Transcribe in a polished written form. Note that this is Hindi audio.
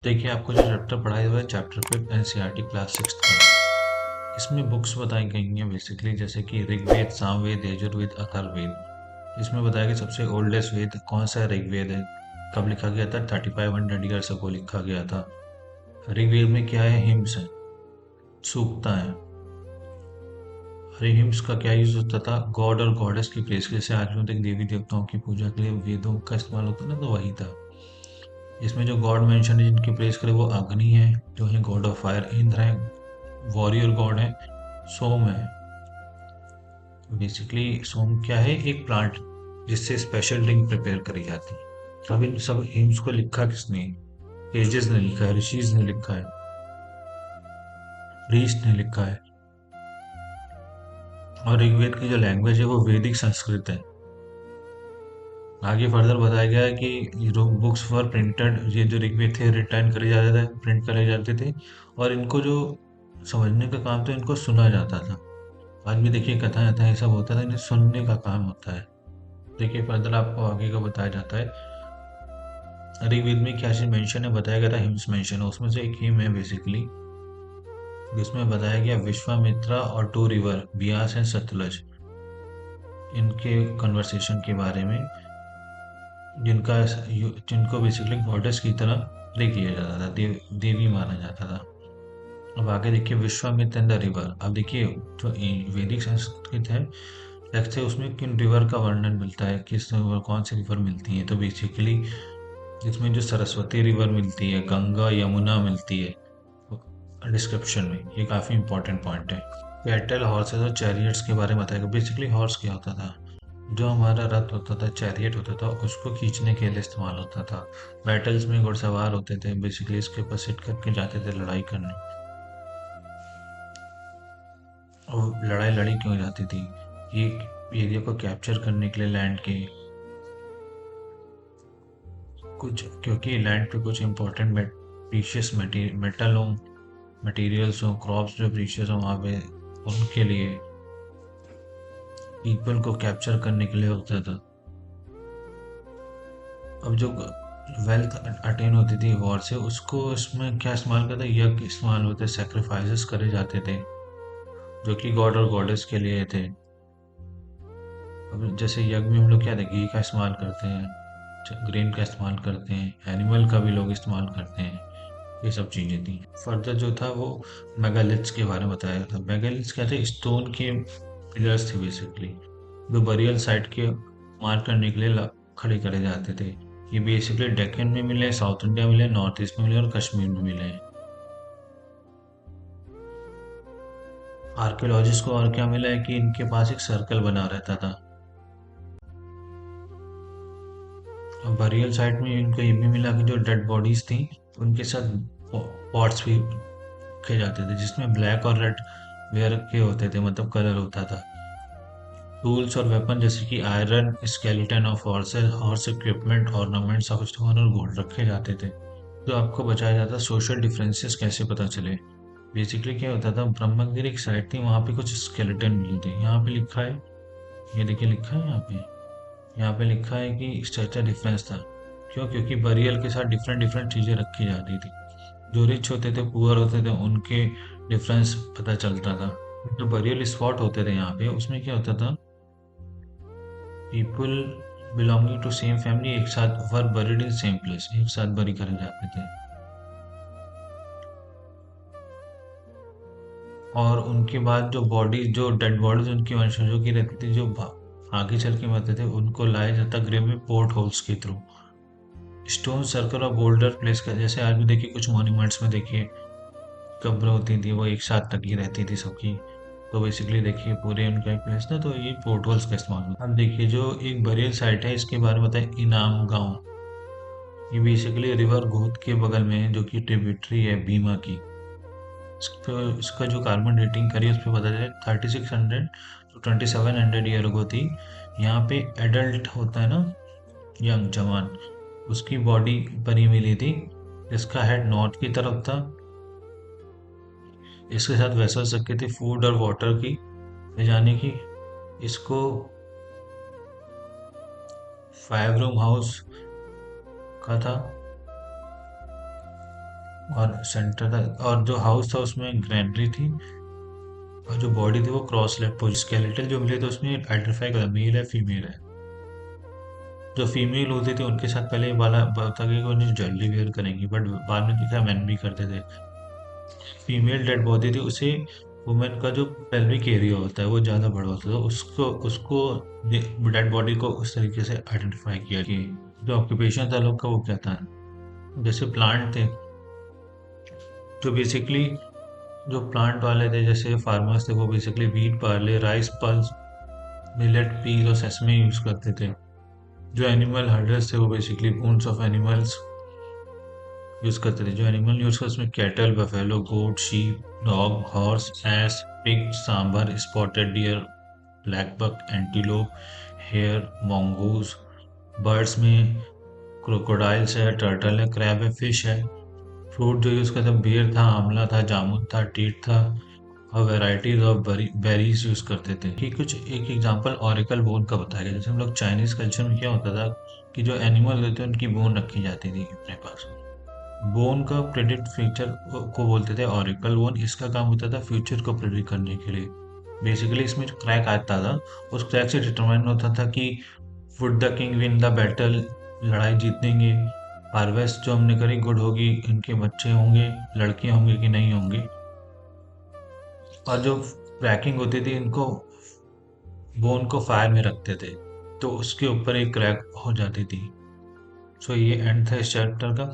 देखिए, आपको जो चैप्टर पढ़ाया हुआ है चैप्टर 5 एनसीईआरटी क्लास 6 का। इसमें बुक्स बताई गई हैं बेसिकली, जैसे कि ऋग्वेद, सामवेद, यजुर्वेद, अथर्ववेद। इसमें बताया कि सबसे ओल्डेस्ट वेद कौन सा ऋग्वेद है, कब लिखा गया था। 3500 ईयर्स अगो लिखा गया था। ऋग्वेद में क्या है, हिम्स है, सूक्ता है। हिम्स का क्या यूज होता था, गॉड और गॉडेस की प्रेस के, जैसे आज तक देवी देवताओं की पूजा के लिए वेदों का इस्तेमाल होता है ना, तो वही था। इसमें जो गॉड मेंशन है जिनकी प्रेस करे वो अग्नि है, जो है गॉड ऑफ फायर। इंद्र है, वॉरियर गॉड है। सोम है, बेसिकली सोम क्या है, एक प्लांट जिससे स्पेशल ड्रिंक प्रिपेयर करी जाती है। अब इन सब हिम्स को लिखा किसने, एजेस ने लिखा है, ऋषिज ने लिखा है, प्रीस्ट ने लिखा है। और ऋग्वेद की जो लैंग्वेज है वो वैदिक संस्कृत है। आगे फर्दर बताया गया है कि ये जो बुक्स फॉर प्रिंटेड, ये जो ऋग्वेद थे रिटर्न करे जाते थे, प्रिंट करे जाते थे। और इनको जो समझने का काम था, इनको सुना जाता था। आज भी देखिए कथाएं कथाएं सब होता था, इन्हें सुनने का काम होता है। देखिए फर्दर आपको आगे का बताया जाता है। ऋग्वेद में क्या चीज मेंशन है, बताया गया था हिम्स मेंशन है, उसमें से एक हिम है बेसिकली, जिसमें बताया गया विश्वामित्रा और two river Beas and Sutlej, इनके कन्वर्सेशन के बारे में, जिनका जिनको बेसिकली गॉडेस की तरह प्रे किया जाता था, देवी माना जाता था। अब आगे देखिए विश्वामित्र एंड द रिवर। अब देखिए जो वैदिक संस्कृत है टेक्स्ट है, उसमें किन रिवर का वर्णन मिलता है, किस रिवर, कौन सी रिवर मिलती है। तो बेसिकली इसमें जो सरस्वती रिवर मिलती है, गंगा यमुना मिलती है डिस्क्रिप्शन में, ये काफी इंपॉर्टेंट पॉइंट है। कैटल, हॉर्सेस और चैरियट्स के बारे में बताएगा। बेसिकली हॉर्स क्या होता था, जो हमारा रथ होता था, चैरियट होता था, उसको खींचने के लिए इस्तेमाल होता था। बैटल्स में घुड़सवार होते थे, बेसिकली इसके ऊपर सिट करके जाते थे लड़ाई करने। और लड़ाई लड़ी क्यों जाती थी, ये एरिया को कैप्चर करने के लिए, लैंड के कुछ, क्योंकि लैंड पे कुछ इंपॉर्टेंट प्रीशियस मेटल हो, मटेरियल्स हो, क्रॉप्स जो प्रीशियस हो वहाँ पे, उनके लिए पीपल को कैप्चर करने के लिए होता था। अब जो वेल्थ अटेन होती थी वॉर से, उसको इसमें क्या इस्तेमाल करता, यज्ञ इस्तेमाल होते, सेक्रीफाइसेस करे जाते थे, जो कि गॉड और गॉडेस के लिए थे। अब जैसे यज्ञ में हम लोग क्या थे, घी का इस्तेमाल करते हैं, ग्रेन का इस्तेमाल करते हैं, एनिमल का भी लोग इस्तेमाल करते हैं। ये सब चीजें थी। फर्दर जो था वो मेगालिथ्स के बारे में बताया था। मेगालिथ्स क्या थे, स्टोन के पिलर्स थे बेसिकली, जो बरियल साइट के मार्क करने के लिए खड़े करे जाते थे। ये बेसिकली डेक्कन में मिले, साउथ इंडिया मिले, नॉर्थ ईस्ट में मिले और कश्मीर में मिले। आर्कियोलॉजिस्ट को और क्या मिला है कि इनके पास एक सर्कल बना रहता था। और बरियल साइट में इनको ये भी मिला कि जो डेड बॉडीज थी उनके साथ पॉट्स भी रखे जाते थे, जिसमें ब्लैक और रेड वेयर के होते थे, मतलब कलर होता था। टूल्स और वेपन जैसे कि iron, skeleton of horses, horse equipment, ornaments of stone और गोल्ड रखे जाते थे। तो आपको बताया जाता सोशल डिफरेंसेस कैसे पता चले। बेसिकली क्या होता था, ब्रह्मगिरी एक साइड थी, वहां पे कुछ स्केलेटन मिले थे। यहाँ पे लिखा है, ये देखिए लिखा है यहाँ पे लिखा है कि स्ट्रक्चर डिफरेंस था। क्यों, क्योंकि बरियल के साथ डिफरेंट डिफरेंट चीजें रखी जाती थी। जो रिच होते थे, पुअर होते थे, उनके डिफरेंस पता चलता था। जो बरियल स्पॉट होते थे यहाँ पे, उसमें क्या होता था, people belonging to same family एक साथ were buried in same place, एक साथ बरी करे जाते थे। और उनके बाद जो बॉडी, जो डेड बॉडीज उनकी वंशजों की रहती थी, जो आगे चल के मरते थे, उनको लाया जाता ग्रेव में पोर्ट होल्स के थ्रू। स्टोन सर्कल और बोल्डर प्लेस का, जैसे आज भी देखिए कुछ मॉन्यूमेंट्स में देखिए कब्र होती थी, वो एक साथ लगी रहती थी सबकी। तो बेसिकली देखिए पूरे उनका एक प्लेस था, तो ये पोर्ट होल्स का इस्तेमाल होता है। अब देखिए जो एक बरियल साइट है, इसके बारे में बताए, इनाम गांव। ये बेसिकली रिवर घोत के बगल में है, जो कि ट्रिब्यूटरी है भीमा की। इसका जो कार्बन डेटिंग करी उस पर पता चला 3600 टू 2700 ईयर अगो थी। यहाँ पे एडल्ट होता है ना, यंग जवान, उसकी बॉडी बनी मिली थी। इसका हेड नॉर्थ की तरफ था। इसके साथ वेसल्स रखे थे फूड और वाटर की ले जाने की। इसको 5 रूम हाउस का था। और सेंटर था, और जो हाउस था उसमें ग्रैनरी थी, और जो बॉडी थी वो क्रॉस लेग पोजिशन। स्केलेटल जो मिले थे उसमें आइडेंटिफाई करा मेल है फीमेल है। जो फीमेल होती थी उनके साथ पहले ये वाला होता कि उन्हें ज्वेलरी वेयर करेंगी, बट बाद में देखा मैन भी करते थे। फीमेल डेड बॉडी थी उसे, वुमेन का जो पेल्विक एरिया होता है वो ज़्यादा बड़ा होता था, उसको उसको डेड बॉडी को उस तरीके से आइडेंटिफाई किया कि जो ऑक्यूपेशन था लोग का वो क्या था। जैसे प्लांट थे, जो बेसिकली जो प्लांट वाले थे जैसे फार्मर्स थे वो basically wheat barley rice pulse millet peas और सेसमे यूज करते थे। जो एनिमल हर्डर्स थे वो basically bones of animals use करते थे। जो एनिमल यूज करते उसमें cattle buffalo goat sheep dog horse ass pig sambar spotted deer blackbuck antelope hare mongoose। Birds में क्रोकोडाइल्स है टर्टल है क्रैब है फिश है। फ्रूट जो यूज करते बेर था आंवला था जामुन था टीट था, और वेराइटीज ऑफ बेरीज यूज करते थे। कि कुछ एक एग्जांपल ऑरिकल बोन का बताया गया। जैसे हम लोग चाइनीज कल्चर में क्या होता था कि जो एनिमल होते थे उनकी बोन रखी जाती थी अपने पास। बोन का प्रेडिक्ट फ्यूचर को बोलते थे ऑरिकल बोन। इसका काम होता था फ्यूचर को प्रेडिक्ट करने के लिए। बेसिकली इसमें जो क्रैक आता था उस क्रैक से डिटरमाइन होता था कि would the king win the battle, लड़ाई जीतेंगे। हार्वेस्ट जो हमने करी गुड होगी, इनके बच्चे होंगे, लड़के होंगे कि नहीं होंगे। और जो क्रैकिंग होती थी इनको बोन को फायर में रखते थे तो उसके ऊपर एक क्रैक हो जाती थी। सो ये एंड था इस चैप्टर का।